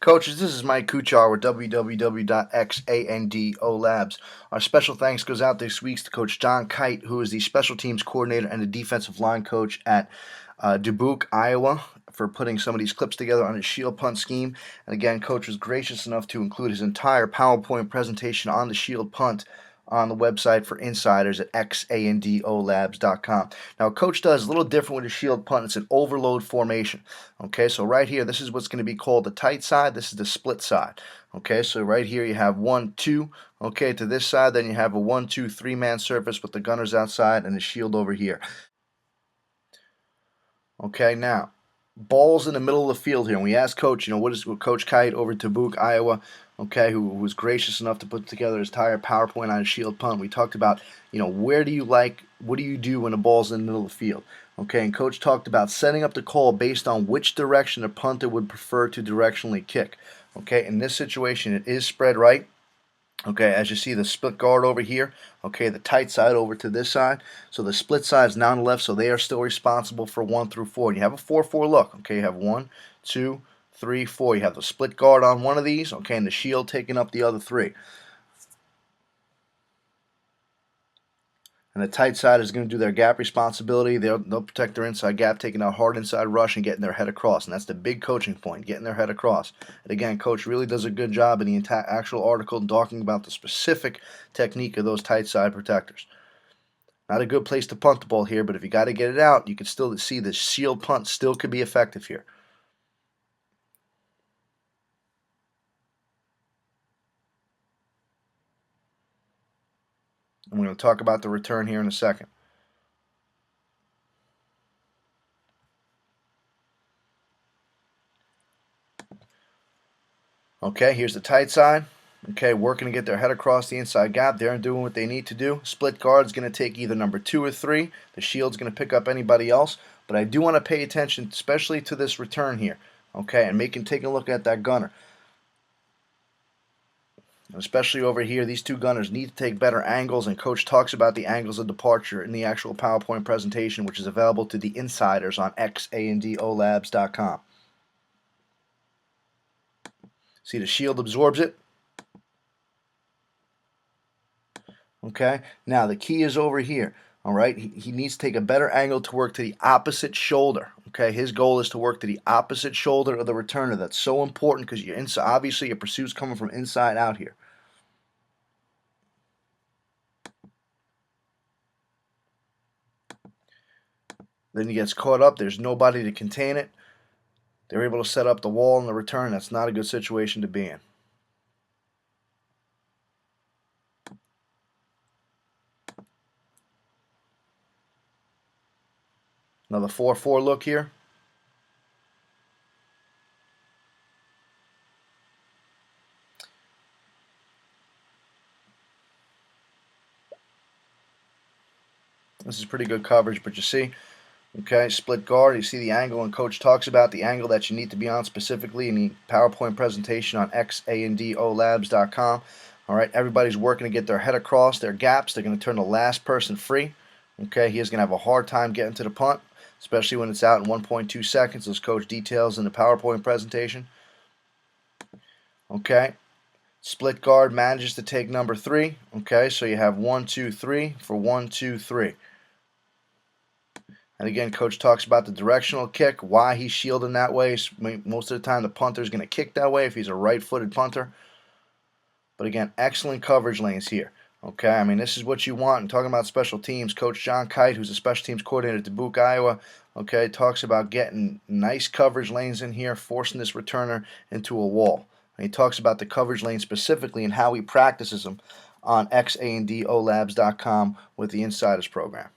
Coaches, this is Mike Kuchar with www.xandolabs. Our special thanks goes out this week to Coach John Kite, who is the special teams coordinator and the defensive line coach at Dubuque, Iowa, for putting some of these clips together on his Shield Punt scheme. And again, Coach was gracious enough to include his entire PowerPoint presentation on the Shield Punt on the website for insiders at xandolabs.com. Now, what Coach does a little different with his Shield Punt. It's an overload formation. Okay, so right here, this is what's going to be called the tight side. This is the split side. Okay, so right here you have 1, 2. Okay, to this side, then you have a 1, 2, 3-man surface with the gunners outside and the shield over here. Okay, now balls in the middle of the field here. And we asked Coach, what Coach Kite over at Dubuque, Iowa, okay, who was gracious enough to put together his entire PowerPoint on his Shield Punt. We talked about, what do you do when the ball's in the middle of the field? Okay, and Coach talked about setting up the call based on which direction the punter would prefer to directionally kick. Okay, in this situation, it is spread right. Okay, as you see the split guard over here, okay, the tight side over to this side. So the split side is now on the left, so they are still responsible for 1 through 4. And you have a 4-4 look. Okay, you have 1, 2, 3, 4. You have the split guard on one of these, okay, and the shield taking up the other 3. And the tight side is going to do their gap responsibility. They'll protect their inside gap, taking a hard inside rush and getting their head across. And that's the big coaching point, getting their head across. And again, Coach really does a good job in the actual article talking about the specific technique of those tight side protectors. Not a good place to punt the ball here, but if you got to get it out, you can still see the shield punt still could be effective here. And we're going to talk about the return here in a second. Okay, here's the tight side. Okay, working to get their head across the inside gap. They're doing what they need to do. Split guard's going to take either number 2 or 3. The shield's going to pick up anybody else. But I do want to pay attention, especially to this return here. Okay, and take a look at that gunner. Especially over here, these two gunners need to take better angles, and Coach talks about the angles of departure in the actual PowerPoint presentation, which is available to the insiders on xandolabs.com. See, the shield absorbs it. Okay, now the key is over here. All right, he needs to take a better angle to work to the opposite shoulder. Okay, his goal is to work to the opposite shoulder of the returner. That's so important because obviously your pursuit's coming from inside out here. Then he gets caught up. There's nobody to contain it. They're able to set up the wall in the return. That's not a good situation to be in. Another 4-4 look here. This is pretty good coverage, but you see, okay, split guard. You see the angle, and Coach talks about the angle that you need to be on specifically in the PowerPoint presentation on xandolabs.com. All right, everybody's working to get their head across their gaps. They're going to turn the last person free. Okay, he is going to have a hard time getting to the punt, especially when it's out in 1.2 seconds, as Coach details in the PowerPoint presentation. Okay, split guard manages to take number 3. Okay, so you have 1, 2, 3 for 1, 2, 3. And again, Coach talks about the directional kick, why he's shielding that way. Most of the time, the punter is going to kick that way if he's a right-footed punter. But again, excellent coverage lanes here. Okay, I mean, this is what you want. And talking about special teams, Coach John Kite, who's a special teams coordinator at Dubuque, Iowa, okay, talks about getting nice coverage lanes in here, forcing this returner into a wall. And he talks about the coverage lane specifically and how he practices them on xandolabs.com with the Insiders program.